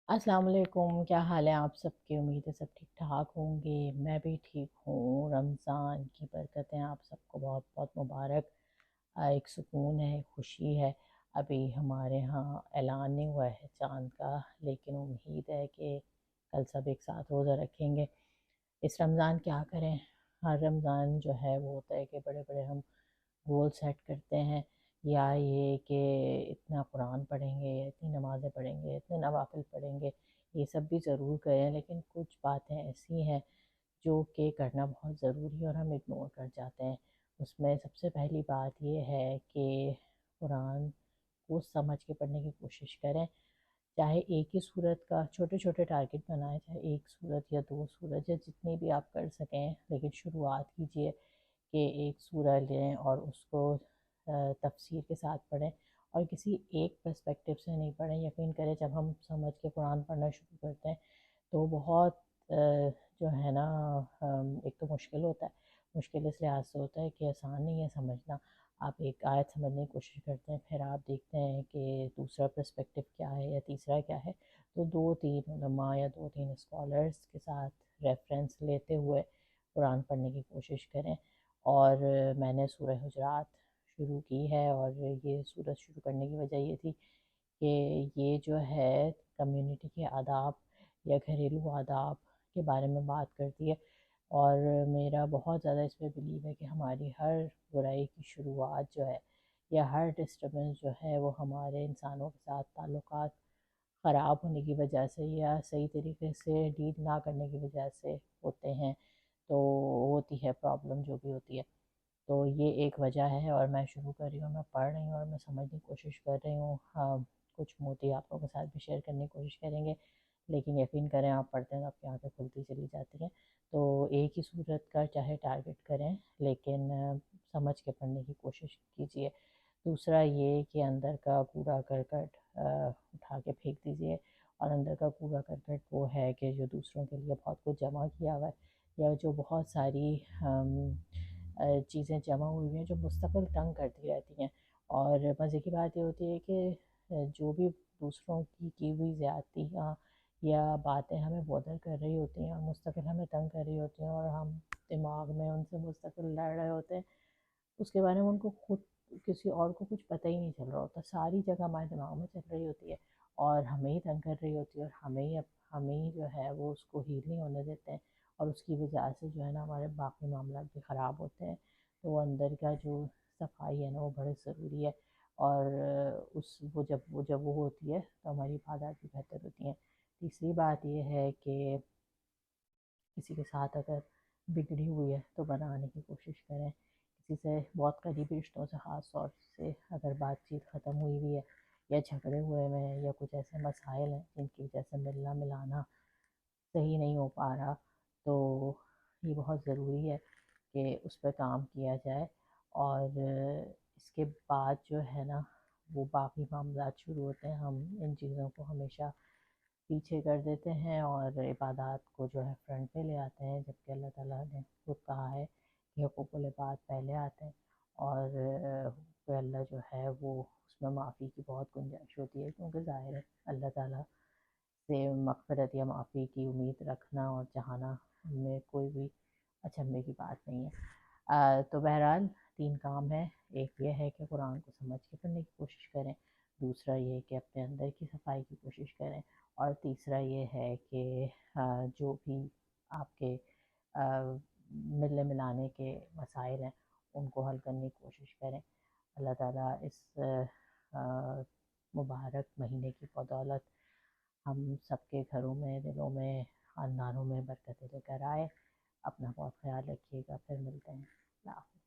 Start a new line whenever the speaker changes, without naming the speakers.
السلام علیکم، کیا حال ہے آپ سب کی؟ امید ہے سب ٹھیک ٹھاک ہوں گے۔ میں بھی ٹھیک ہوں۔ رمضان کی برکتیں آپ سب کو بہت بہت مبارک۔ ایک سکون ہے، ایک خوشی ہے۔ ابھی ہمارے ہاں اعلان نہیں ہوا ہے چاند کا، لیکن امید ہے کہ کل سب ایک ساتھ روزہ رکھیں گے۔ اس رمضان کیا کریں، ہر رمضان جو ہے وہ ہوتا ہے کہ بڑے بڑے ہم گول سیٹ کرتے ہیں، یا یہ کہ اتنا قرآن پڑھیں گے، اتنی نمازیں پڑھیں گے، اتنے نوافل پڑھیں گے۔ یہ سب بھی ضرور کریں، لیکن کچھ باتیں ایسی ہیں جو کہ کرنا بہت ضروری ہے اور ہم اگنور کر جاتے ہیں۔ اس میں سب سے پہلی بات یہ ہے کہ قرآن کو سمجھ کے پڑھنے کی کوشش کریں۔ چاہے ایک ہی صورت کا چھوٹے چھوٹے ٹارگٹ بنائیں، چاہے ایک صورت یا دو صورت یا جتنی بھی آپ کر سکیں، لیکن شروعات کیجئے کہ ایک سورہ لیں اور اس کو تفسیر کے ساتھ پڑھیں، اور کسی ایک پرسپیکٹیو سے نہیں پڑھیں۔ یقین کریں جب ہم سمجھ کے قرآن پڑھنا شروع کرتے ہیں تو بہت جو ہے نا، ایک تو مشکل ہوتا ہے، مشکل اس لحاظ سے ہوتا ہے کہ آسان نہیں ہے سمجھنا۔ آپ ایک آیت سمجھنے کی کوشش کرتے ہیں، پھر آپ دیکھتے ہیں کہ دوسرا پرسپیکٹیو کیا ہے یا تیسرا کیا ہے، تو دو تین علماء یا دو تین اسکالرس کے ساتھ ریفرنس لیتے ہوئے قرآن پڑھنے کی کوشش کریں۔ اور میں نے سورہ حجرات شروع کی ہے، اور یہ سورت شروع کرنے کی وجہ یہ تھی کہ یہ جو ہے کمیونٹی کے آداب یا گھریلو آداب کے بارے میں بات کرتی ہے، اور میرا بہت زیادہ اس پہ بلیو ہے کہ ہماری ہر برائی کی شروعات جو ہے یا ہر ڈسٹربنس جو ہے وہ ہمارے انسانوں کے ساتھ تعلقات خراب ہونے کی وجہ سے یا صحیح طریقے سے ڈیل نہ کرنے کی وجہ سے ہوتے ہیں۔ تو ہوتی ہے پرابلم جو بھی ہوتی ہے، تو یہ ایک وجہ ہے، اور میں شروع کر رہی ہوں، میں پڑھ رہی ہوں اور میں سمجھنے کی کوشش کر رہی ہوں۔ ہاں، کچھ موٹی آپ لوگوں کے ساتھ بھی شیئر کرنے کی کوشش کریں گے، لیکن یقین کریں آپ پڑھتے ہیں تو آپ کی آنکھیں کھلتی چلی جاتی ہیں۔ تو ایک ہی صورت کا چاہے ٹارگٹ کریں، لیکن سمجھ کے پڑھنے کی کوشش کیجیے۔ دوسرا یہ کہ اندر کا کوڑا کرکٹ اٹھا کے پھینک دیجیے، اور اندر کا کوڑا کرکٹ وہ ہے کہ جو دوسروں کے لیے بہت کچھ جمع کیا ہوا ہے، یا جو بہت ساری چیزیں جمع ہوئی ہیں جو مستقل تنگ کرتی رہتی ہیں۔ اور مزے کی بات یہ ہوتی ہے کہ جو بھی دوسروں کی ہوئی زیادتیاں یا باتیں ہمیں بودر کر رہی ہوتی ہیں اور مستقل ہمیں تنگ کر رہی ہوتی ہیں، اور ہم دماغ میں ان سے مستقل لڑ رہے ہوتے ہیں، اس کے بارے میں ان کو خود کسی اور کو کچھ پتہ ہی نہیں چل رہا ہوتا، ساری جگہ ہمارے دماغ میں چل رہی ہوتی ہے اور ہمیں ہی تنگ کر رہی ہوتی ہے، اور ہمیں ہی جو ہے وہ اس کو ہیل نہیں ہونے دیتے ہیں، اور اس کی وجہ سے جو ہے نا ہمارے باقی معاملات بھی خراب ہوتے ہیں۔ تو وہ اندر کا جو صفائی ہے نا وہ بڑی ضروری ہے، اور وہ جب وہ ہوتی ہے تو ہماری عبادات بھی بہتر ہوتی ہیں۔ تیسری بات یہ ہے کہ کسی کے ساتھ اگر بگڑی ہوئی ہے تو بنانے کی کوشش کریں۔ کسی سے بہت قریبی رشتوں سے خاص طور سے اگر بات چیت ختم ہوئی ہوئی ہے یا جھگڑے ہوئے ہیں یا کچھ ایسے مسائل ہیں جن کی وجہ سے ملنا ملانا صحیح نہیں ہو پا رہا، تو یہ بہت ضروری ہے کہ اس پہ کام کیا جائے۔ اور اس کے بعد جو ہے نا وہ باقی معاملات شروع ہوتے ہیں، ہم ان چیزوں کو ہمیشہ پیچھے کر دیتے ہیں اور عبادات کو جو ہے فرنٹ پہ لے آتے ہیں، جبکہ اللہ تعالیٰ نے خود کہا ہے کہ حقوق العباد پہلے آتے ہیں، اور حقوق اللہ جو ہے وہ اس میں معافی کی بہت گنجائش ہوتی ہے، کیونکہ ظاہر ہے اللہ تعالیٰ سے مغفرت یا معافی کی امید رکھنا اور چاہنا میں کوئی بھی اچنبھے کی بات نہیں ہے۔ تو بہرحال تین کام ہیں، ایک یہ ہے کہ قرآن کو سمجھ کے پڑھنے کی کوشش کریں، دوسرا یہ کہ اپنے اندر کی صفائی کی کوشش کریں، اور تیسرا یہ ہے کہ جو بھی آپ کے ملنے ملانے کے مسائل ہیں ان کو حل کرنے کی کوشش کریں۔ اللہ تعالیٰ اس مبارک مہینے کی بدولت ہم سب کے گھروں میں، دلوں میں، خاندانوں میں برکتیں لے کر آئے۔ اپنا بہت خیال رکھیے گا، پھر ملتے ہیں۔ اللہ حافظ۔